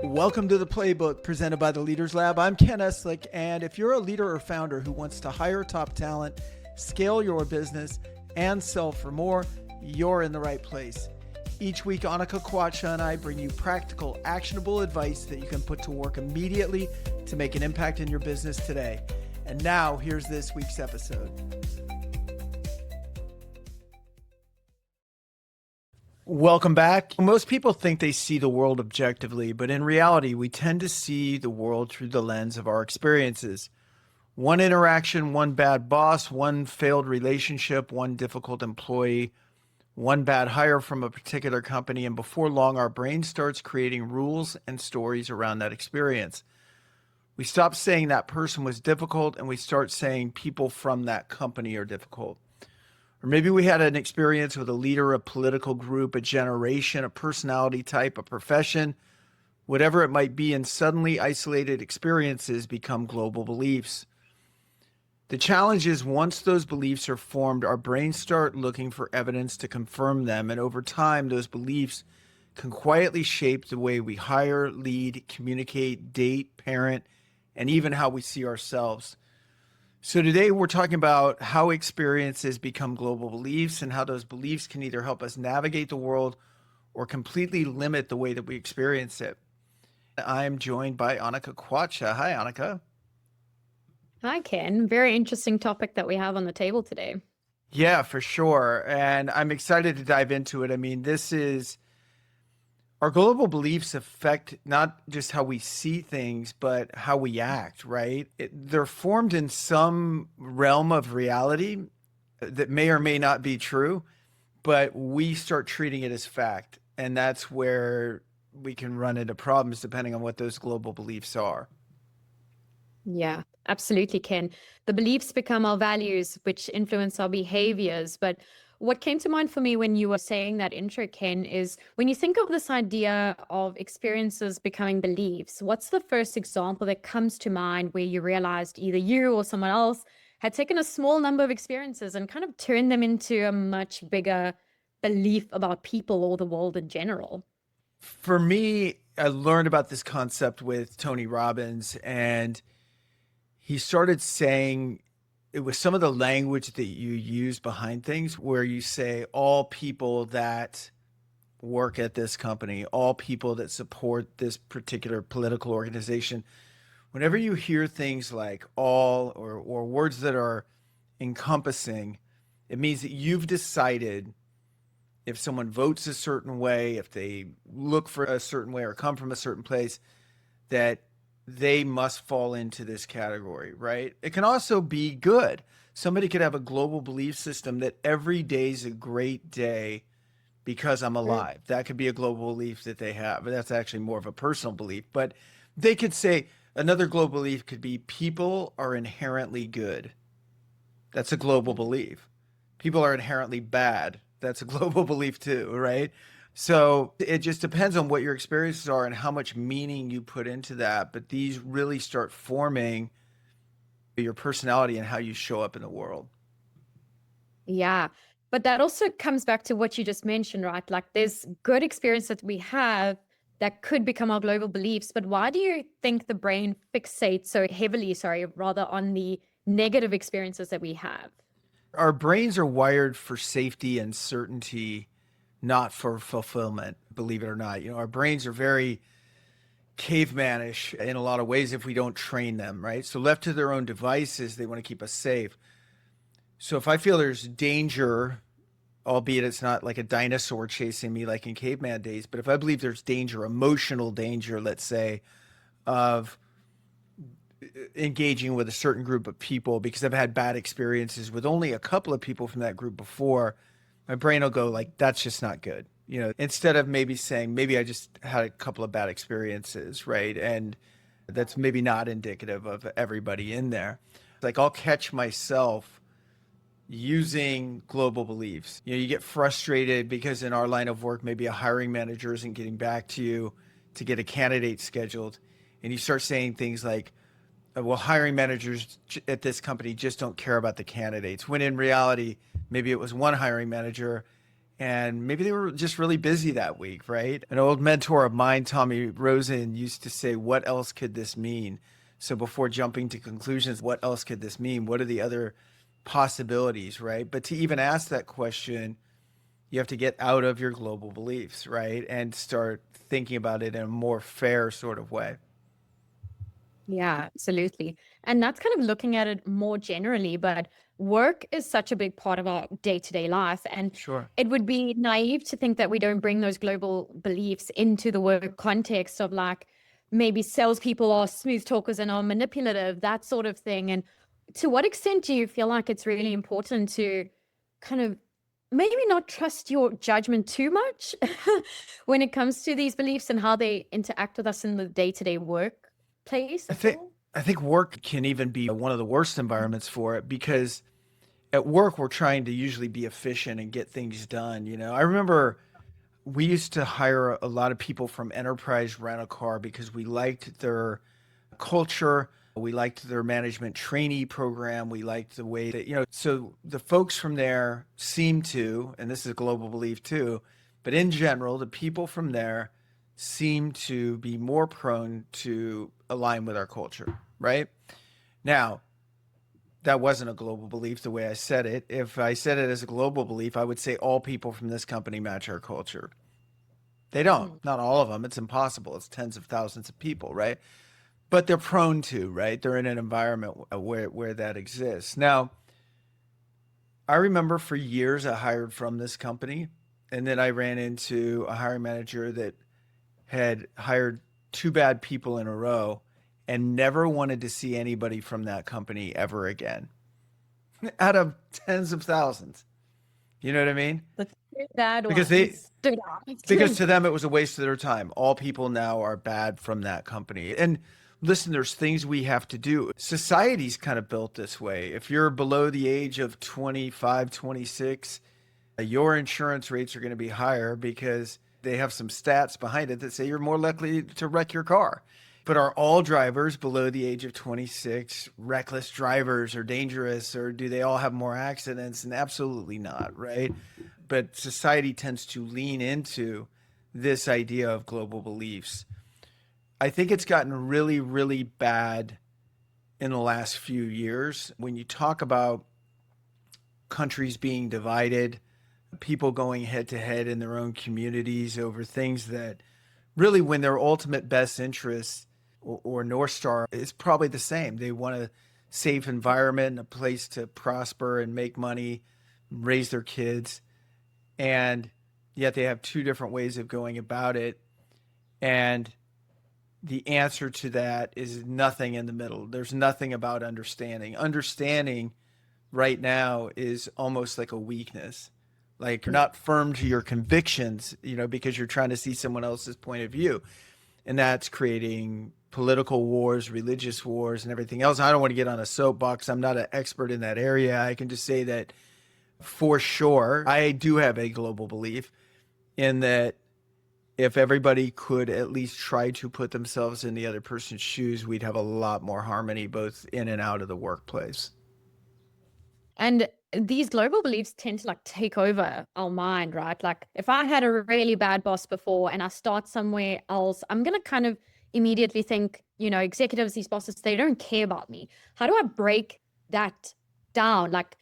Welcome to the Playbook presented by the Leaders Lab. I'm Ken Eslick, and if you're a leader or founder who wants to hire top talent, scale your business, and sell for more, you're in the right place. Each week, Onika Kwatsha and I bring you practical, actionable advice that you can put to work immediately to make an impact in your business today. And now, here's this week's episode. Welcome back. Most people think they see the world objectively, but in reality, we tend to see the world through the lens of our experiences. One interaction, one bad boss, one failed relationship, one difficult employee, one bad hire from a particular company, and before long, our brain starts creating rules and stories around that experience. We stop saying that person was difficult, and we start saying people from that company are difficult. Or maybe we had an experience with a leader, a political group, a generation, a personality type, a profession, whatever it might be, and suddenly isolated experiences become global beliefs. The challenge is once those beliefs are formed, our brains start looking for evidence to confirm them, and over time, those beliefs can quietly shape the way we hire, lead, communicate, date, parent, and even how we see ourselves. So today we're talking about how experiences become global beliefs and how those beliefs can either help us navigate the world or completely limit the way that we experience it. I'm joined by Onika Kwatsha. Hi, Onika. Hi, Ken. Very interesting topic that we have on the table today. Yeah, for sure. And I'm excited to dive into it. I mean, our global beliefs affect not just how we see things, but how we act, right? They're formed in some realm of reality that may or may not be true, but we start treating it as fact. And that's where we can run into problems depending on what those global beliefs are. Yeah, absolutely, Ken. The beliefs become our values, which influence our behaviors. But what came to mind for me when you were saying that intro, Ken, is when you think of this idea of experiences becoming beliefs, what's the first example that comes to mind where you realized either you or someone else had taken a small number of experiences and kind of turned them into a much bigger belief about people or the world in general? For me, I learned about this concept with Tony Robbins, and he started saying it was some of the language that you use behind things where you say all people that work at this company, all people that support this particular political organization. Whenever you hear things like all or words that are encompassing, it means that you've decided if someone votes a certain way, if they look for a certain way or come from a certain place, that they must fall into this category, right? It can also be good. Somebody could have a global belief system that every day is a great day because I'm alive. That could be a global belief that they have, but that's actually more of a personal belief. But they could say another global belief could be people are inherently good. That's a global belief. People are inherently bad. That's a global belief too, right? So it just depends on what your experiences are and how much meaning you put into that. But these really start forming your personality and how you show up in the world. Yeah. But that also comes back to what you just mentioned, right? Like there's good experience that we have that could become our global beliefs. But why do you think the brain fixates so heavily, rather on the negative experiences that we have? Our brains are wired for safety and certainty, not for fulfillment, believe it or not. Our brains are very cavemanish in a lot of ways if we don't train them, right? So left to their own devices, they want to keep us safe. So if I feel there's danger, albeit it's not like a dinosaur chasing me like in caveman days, but if I believe there's danger, emotional danger, let's say, of engaging with a certain group of people because I've had bad experiences with only a couple of people from that group before, my brain will go like, that's just not good. Instead of maybe saying, maybe I just had a couple of bad experiences, right? And that's maybe not indicative of everybody in there. Like I'll catch myself using global beliefs. You get frustrated because in our line of work, maybe a hiring manager isn't getting back to you to get a candidate scheduled. And you start saying things like, well, hiring managers at this company just don't care about the candidates. When in reality, maybe it was one hiring manager And maybe they were just really busy that week, right? An old mentor of mine, Tommy Rosen, used to say, what else could this mean? So before jumping to conclusions, what else could this mean? What are the other possibilities, right? But to even ask that question, you have to get out of your global beliefs, right? And start thinking about it in a more fair sort of way. Yeah, absolutely. And that's kind of looking at it more generally, but work is such a big part of our day-to-day life. And Sure. it would be naive to think that we don't bring those global beliefs into the work context of like maybe salespeople are smooth talkers and are manipulative, that sort of thing. And to what extent do you feel like it's really important to kind of maybe not trust your judgment too much when it comes to these beliefs and how they interact with us in the day-to-day workplace I at think all? I think work can even be one of the worst environments for it because at work we're trying to usually be efficient and get things done. I remember we used to hire a lot of people from Enterprise Rent a Car because we liked their culture. We liked their management trainee program. We liked the way that, so the folks from there seem to, and this is a global belief too, but in general, the people from there seem to be more prone to align with our culture, right? Now, that wasn't a global belief the way I said it. If I said it as a global belief, I would say all people from this company match our culture. They don't, Mm. not all of them. It's impossible. It's tens of thousands of people, right? But they're prone to, right? They're in an environment where that exists. Now, I remember for years I hired from this company, and then I ran into a hiring manager that had hired two bad people in a row and never wanted to see anybody from that company ever again out of tens of thousands. You know what I mean? The two bad Because ones stood because out. to them it was a waste of their time. All people now are bad from that company. And listen, there's things we have to do. Society's kind of built this way. If you're below the age of 25, 26, your insurance rates are going to be higher because they have some stats behind it that say you're more likely to wreck your car. But are all drivers below the age of 26 reckless drivers or dangerous, or do they all have more accidents? And absolutely not, right? But society tends to lean into this idea of global beliefs. I think it's gotten really, really bad in the last few years. When you talk about countries being divided, people going head to head in their own communities over things that really, when their ultimate best interest or North Star is probably the same. They want a safe environment, a place to prosper and make money, raise their kids. And yet they have two different ways of going about it. And the answer to that is nothing in the middle. There's nothing about understanding. Understanding right now is almost like a weakness. Like you're not firm to your convictions, because you're trying to see someone else's point of view. And that's creating political wars, religious wars, and everything else. I don't want to get on a soapbox. I'm not an expert in that area. I can just say that for sure, I do have a global belief in that if everybody could at least try to put themselves in the other person's shoes, we'd have a lot more harmony both in and out of the workplace. And these global beliefs tend to like take over our mind, right? Like if I had a really bad boss before and I start somewhere else, I'm going to kind of immediately think, executives, these bosses, they don't care about me. How do I break that down? Like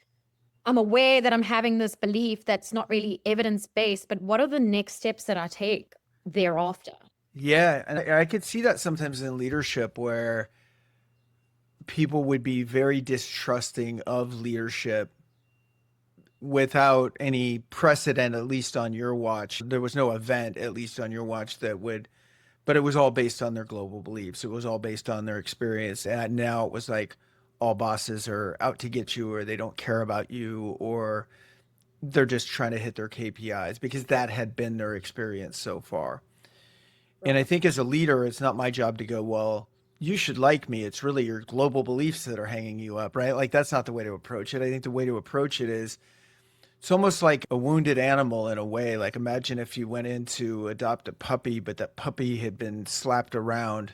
I'm aware that I'm having this belief that's not really evidence-based, but what are the next steps that I take thereafter? Yeah, and I could see that sometimes in leadership where people would be very distrusting of leadership without any precedent, at least on your watch. There was no event, at least on your watch, but it was all based on their global beliefs. It was all based on their experience. And now it was like all bosses are out to get you, or they don't care about you, or they're just trying to hit their KPIs because that had been their experience so far. And I Right. think as a leader, it's not my job to go, well, you should like me. It's really your global beliefs that are hanging you up, right? Like that's not the way to approach it. I think the way to approach it is it's almost like a wounded animal in a way. Like imagine if you went in to adopt a puppy, but that puppy had been slapped around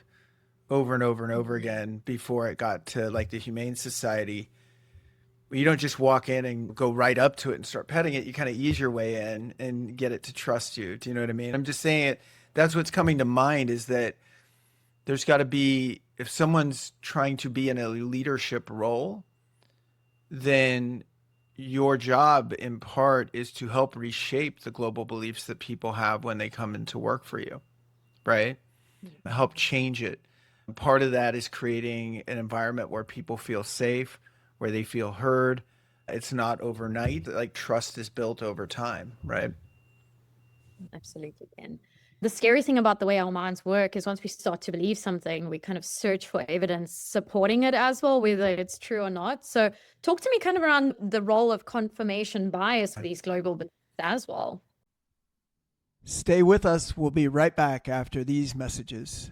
over and over and over Mhm. again before it got to like the Humane Society. You don't just walk in and go right up to it and start petting it. You kind of ease your way in and get it to trust you. Do you know what I mean? I'm just saying it. That's what's coming to mind, is that there's got to be, if someone's trying to be in a leadership role, then your job in part is to help reshape the global beliefs that people have when they come into work for you, right? Help change it. Part of that is creating an environment where people feel safe, where they feel heard. It's not overnight. Like, trust is built over time, right? Absolutely, Ken. The scary thing about the way our minds work is once we start to believe something, we kind of search for evidence supporting it as well, whether it's true or not. So talk to me kind of around the role of confirmation bias for these global beliefs as well. Stay with us. We'll be right back after these messages.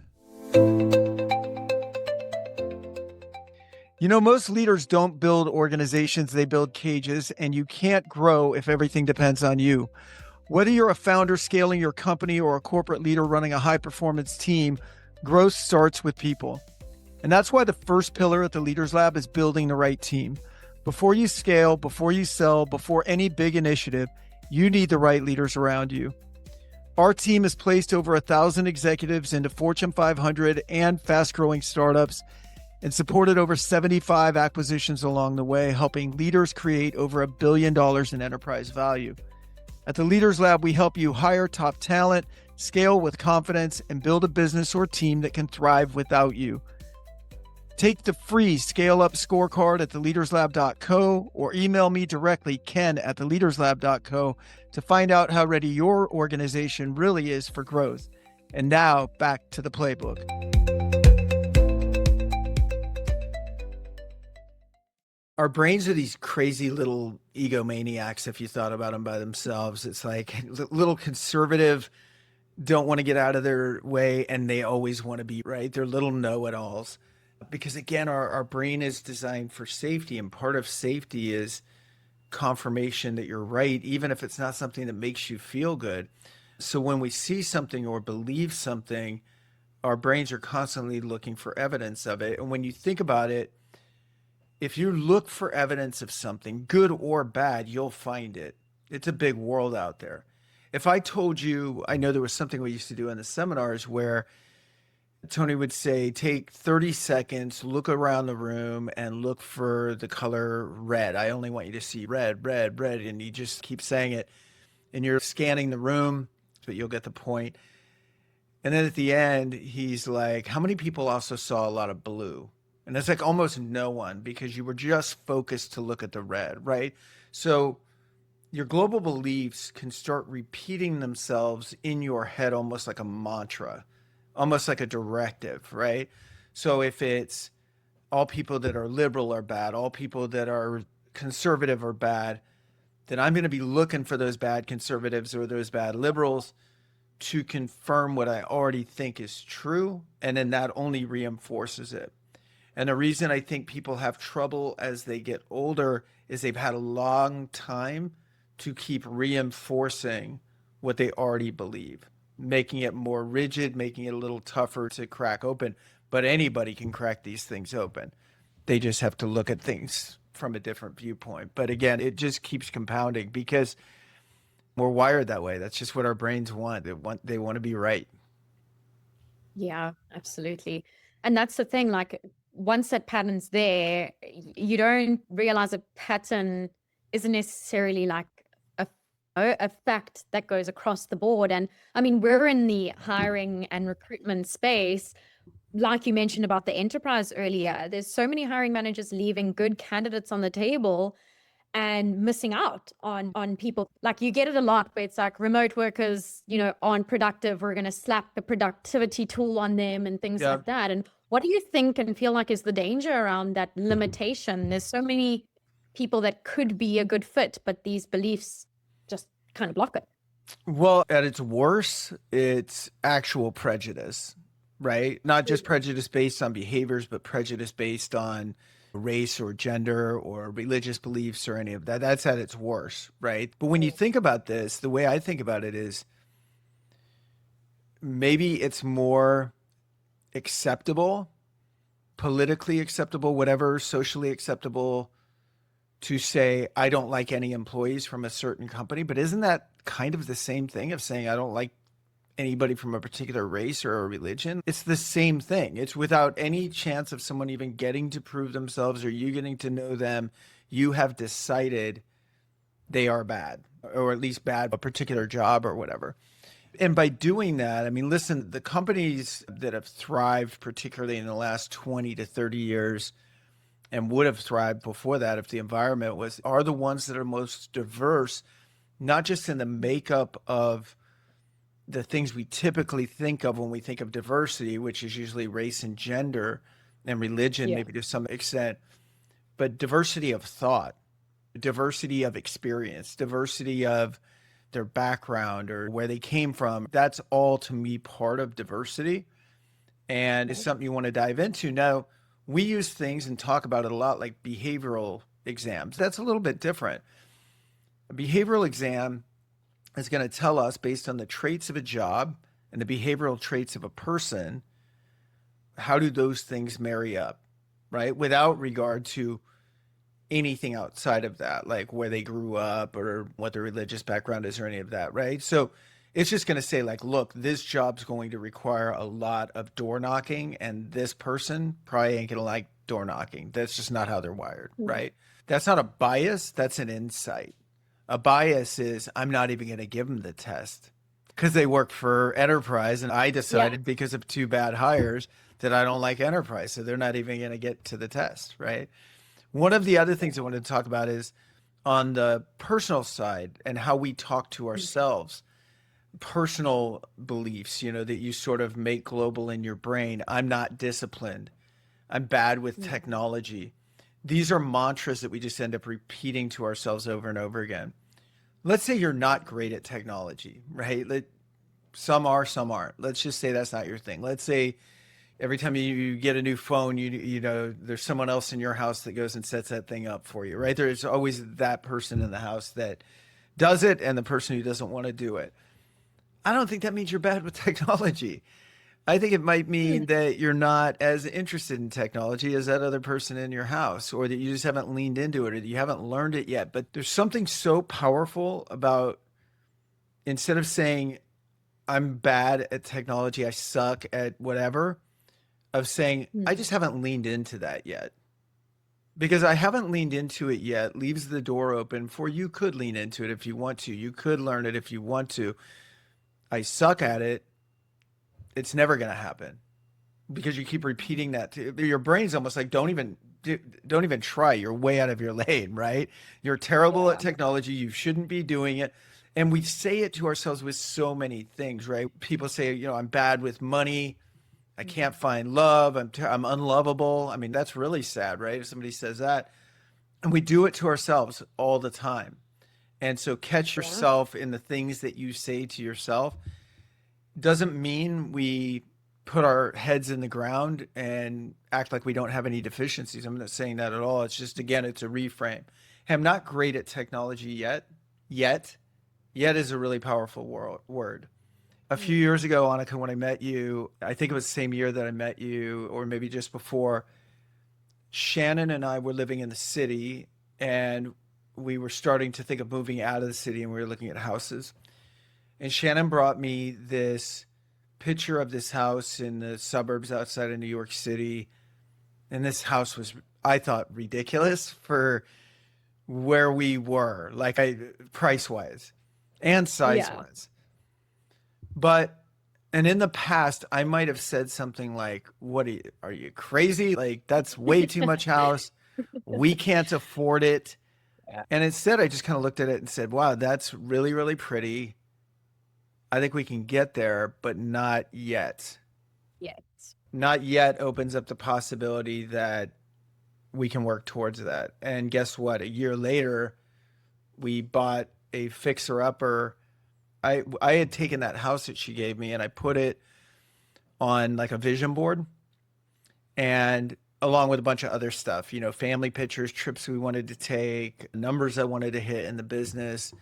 You know, most leaders don't build organizations, they build cages, and you can't grow if everything depends on you. Whether you're a founder scaling your company or a corporate leader running a high-performance team, growth starts with people. And that's why the first pillar at the Leaders Lab is building the right team. Before you scale, before you sell, before any big initiative, you need the right leaders around you. Our team has placed over 1,000 executives into Fortune 500 and fast-growing startups and supported over 75 acquisitions along the way, helping leaders create over $1 billion in enterprise value. At the Leaders Lab, we help you hire top talent, scale with confidence, and build a business or team that can thrive without you. Take the free Scale Up scorecard at theleaderslab.co or email me directly, ken@theleaderslab.co, to find out how ready your organization really is for growth. And now, back to the playbook. Our brains are these crazy little egomaniacs, if you thought about them by themselves. It's like little conservative, don't want to get out of their way, and they always want to be right. They're little know-it-alls. Because again, our brain is designed for safety, and part of safety is confirmation that you're right, even if it's not something that makes you feel good. So when we see something or believe something, our brains are constantly looking for evidence of it. And when you think about it, if you look for evidence of something, good or bad, you'll find it. It's a big world out there. If I told you, I know there was something we used to do in the seminars where Tony would say, take 30 seconds, look around the room and look for the color red. I only want you to see red, red, red. And you just keep saying it and you're scanning the room, but you'll get the point. And then at the end, he's like, how many people also saw a lot of blue? And it's like almost no one, because you were just focused to look at the red, right? So your global beliefs can start repeating themselves in your head almost like a mantra, almost like a directive, right? So if it's all people that are liberal are bad, all people that are conservative are bad, then I'm going to be looking for those bad conservatives or those bad liberals to confirm what I already think is true. And then that only reinforces it. And the reason I think people have trouble as they get older is they've had a long time to keep reinforcing what they already believe, making it more rigid, making it a little tougher to crack open. But anybody can crack these things open. They just have to look at things from a different viewpoint. But again, it just keeps compounding because we're wired that way. That's just what our brains want. They want to be right. Yeah, absolutely. And that's the thing, like once that pattern's there, you don't realize a pattern isn't necessarily like a fact that goes across the board. And I mean, we're in the hiring and recruitment space. Like you mentioned about the enterprise earlier, there's so many hiring managers leaving good candidates on the table and missing out on people. Like you get it a lot, but it's like remote workers, aren't productive. We're going to slap a productivity tool on them and things like that. And what do you think and feel like is the danger around that limitation? There's so many people that could be a good fit, but these beliefs just kind of block it. Well, at its worst, it's actual prejudice, right? Not just prejudice based on behaviors, but prejudice based on race or gender or religious beliefs or any of that. That's at its worst, right? But when you think about this, the way I think about it is maybe it's more acceptable, politically acceptable, whatever, socially acceptable to say, I don't like any employees from a certain company, but isn't that kind of the same thing of saying, I don't like anybody from a particular race or a religion? It's the same thing. It's without any chance of someone even getting to prove themselves or you getting to know them. You have decided they are bad, or at least bad, a particular job or whatever. And by doing that, I mean, listen, the companies that have thrived, particularly in the last 20 to 30 years, and would have thrived before that if the environment was, are the ones that are most diverse, not just in the makeup of the things we typically think of when we think of diversity, which is usually race and gender and religion, Yeah. maybe to some extent, but diversity of thought, diversity of experience, diversity of their background or where they came from. That's all, to me, part of diversity. And it's something you want to dive into. Now, we use things and talk about it a lot like behavioral exams. That's a little bit different. A behavioral exam is going to tell us, based on the traits of a job and the behavioral traits of a person, how do those things marry up, right? Without regard to anything outside of that, like where they grew up or what their religious background is or any of that, right? So it's just going to say, like, look, this job's going to require a lot of door knocking, and this person probably ain't going to like door knocking. That's just not how they're wired, right? That's not a bias. That's an insight. A bias is, I'm not even going to give them the test because they work for Enterprise, and I decided because of 2 bad hires that I don't like Enterprise, so they're not even going to get to the test, right? One of the other things I wanted to talk about is on the personal side and how we talk to ourselves, personal beliefs, that you sort of make global in your brain. I'm not disciplined. I'm bad with technology. These are mantras that we just end up repeating to ourselves over and over again. Let's say you're not great at technology, right? Some are, some aren't. Let's just say that's not your thing. Let's say every time you get a new phone, you know, there's someone else in your house that goes and sets that thing up for you, right? There's always that person in the house that does it and the person who doesn't want to do it. I don't think that means you're bad with technology. I think it might mean that you're not as interested in technology as that other person in your house, or that you just haven't leaned into it, or that you haven't learned it yet. But there's something so powerful about, instead of saying, I'm bad at technology, I suck at whatever, of saying, I just haven't leaned into that yet. Because I haven't leaned into it yet leaves the door open for you could lean into it if you want to. You could learn it if you want to. I suck at it. It's never going to happen because you keep repeating that. Your brain's almost like, don't even try. You're way out of your lane, right? You're terrible at technology. You shouldn't be doing it. And we say it to ourselves with so many things, right? People say, you know, I'm bad with money. I can't find love. I'm unlovable. I mean, that's really sad, right? If somebody says that, and we do it to ourselves all the time. And so catch yourself in the things that you say to yourself. Doesn't mean we put our heads in the ground and act like we don't have any deficiencies. I'm not saying that at all. It's just, again, it's a reframe. Hey, I'm not great at technology yet. Yet is a really powerful word. A few years ago, Onika, when I met you, I think it was the same year that I met you, or maybe just before, Shannon and I were living in the city, and we were starting to think of moving out of the city, and we were looking at houses. And Shannon brought me this picture of this house in the suburbs outside of New York City. And this house was, I thought, ridiculous for where we were, like price-wise and size-wise. And in the past, I might have said something like, are you crazy? Like, that's way too much house. We can't afford it. And instead, I just kind of looked at it and said, wow, that's really, really pretty. I think we can get there, but not yet. Not yet opens up the possibility that we can work towards that. And guess what? A year later, we bought a fixer-upper. I had taken that house that she gave me and I put it on like a vision board, and along with a bunch of other stuff, you know, family pictures, trips we wanted to take, numbers I wanted to hit in the business.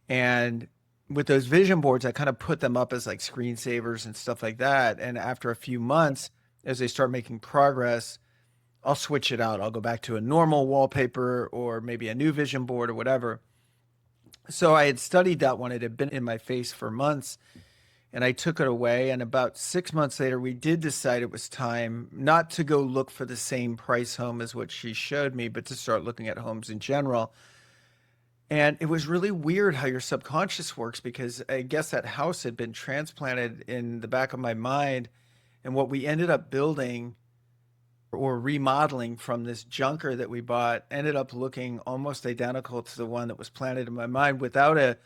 And with those vision boards, I kind of put them up as like screensavers and stuff like that. And after a few months, as they start making progress I'll switch it out. I'll go back to a normal wallpaper or maybe a new vision board or whatever. So I had studied that one. It had been in my face for months, and I took it away. And about 6 months later, we did decide it was time not to go look for the same price home as what she showed me, but to start looking at homes in general. And it was really weird how your subconscious works, because I guess that house had been transplanted in the back of my mind. And what we ended up building or remodeling from this junker that we bought ended up looking almost identical to the one that was planted in my mind without a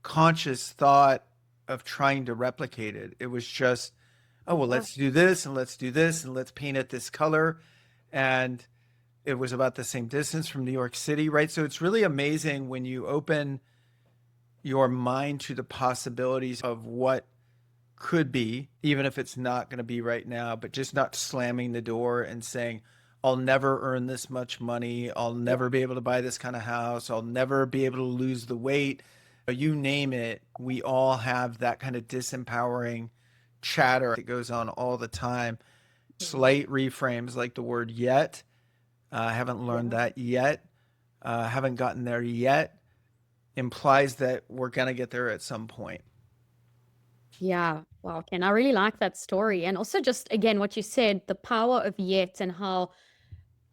conscious thought of trying to replicate it. It was just, oh, well, let's do this and let's do this and let's paint it this color. And it was about the same distance from New York City, right? So it's really amazing when you open your mind to the possibilities of what could be, even if it's not going to be right now, but just not slamming the door and saying, I'll never earn this much money. I'll never be able to buy this kind of house. I'll never be able to lose the weight. You name it. We all have that kind of disempowering chatter that goes on all the time. Slight reframes like the word yet. I haven't learned that yet. Haven't gotten there yet. Implies that we're going to get there at some point. Yeah. Wow, Ken, I really like that story. And also just, again, what you said, the power of yet, and how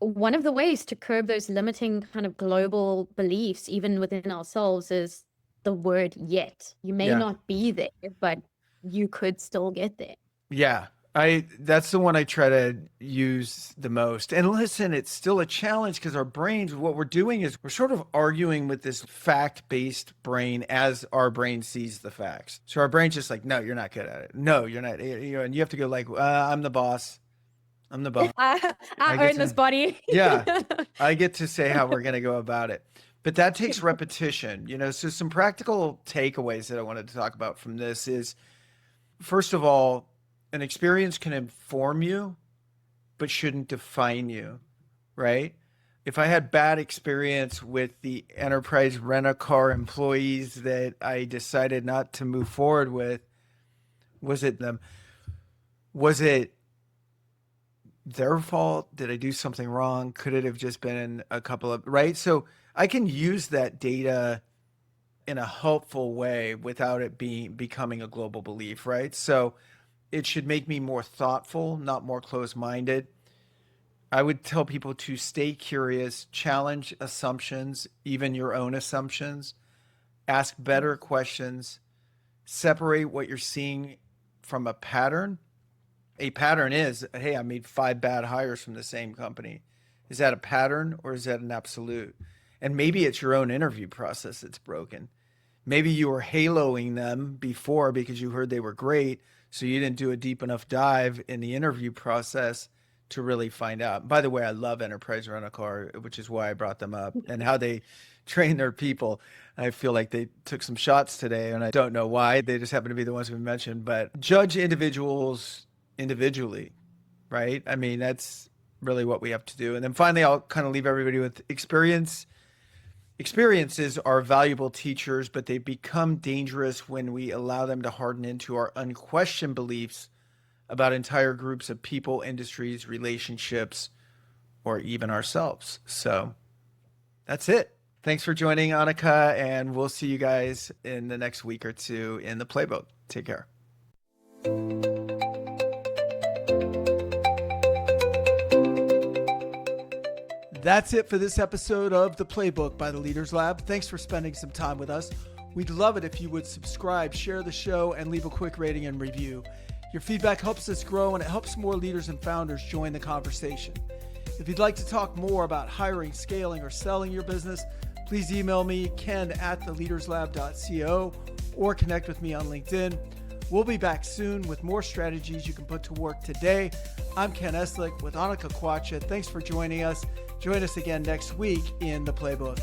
one of the ways to curb those limiting kind of global beliefs, even within ourselves, is the word yet. You may not be there, but you could still get there. Yeah. That's the one I try to use the most. And listen, it's still a challenge because our brains, what we're doing is we're sort of arguing with this fact-based brain as our brain sees the facts. So our brain's just like, no, you're not good at it. No, you're not. And you have to go like, I'm the boss. I'm the boss. I earn this body. Yeah. I get to say how we're going to go about it. But that takes repetition, so some practical takeaways that I wanted to talk about from this is, first of all, an experience can inform you, but shouldn't define you, right? If I had bad experience with the enterprise rent-a-car employees that I decided not to move forward with, was it them? Was it their fault? Did I do something wrong? Could it have just been a couple of, right? So I can use that data in a helpful way without it becoming a global belief, right? So it should make me more thoughtful, not more closed-minded. I would tell people to stay curious, challenge assumptions, even your own assumptions, ask better questions, separate what you're seeing from a pattern. A pattern is, hey, I made 5 bad hires from the same company. Is that a pattern or is that an absolute? And maybe it's your own interview process that's broken. Maybe you were haloing them before because you heard they were great, so you didn't do a deep enough dive in the interview process to really find out. By the way, I love Enterprise Rent-A-Car, which is why I brought them up, and how they train their people. I feel like they took some shots today, and I don't know why. They just happen to be the ones we mentioned. But judge individuals individually, right? I mean, that's really what we have to do. And then finally, I'll kind of leave everybody with experience. Experiences are valuable teachers, but they become dangerous when we allow them to harden into our unquestioned beliefs about entire groups of people, industries, relationships, or even ourselves. So that's it. Thanks for joining, Onika, and we'll see you guys in the next week or two in the Playbook. Take care. That's it for this episode of The Playbook by the Leaders Lab. Thanks for spending some time with us. We'd love it if you would subscribe, share the show, and leave a quick rating and review. Your feedback helps us grow and it helps more leaders and founders join the conversation. If you'd like to talk more about hiring, scaling, or selling your business, please email me, ken@theleaderslab.co, or connect with me on LinkedIn. We'll be back soon with more strategies you can put to work today. I'm Ken Eslick with Onika Kwatsha. Thanks for joining us. Join us again next week in The Playbook.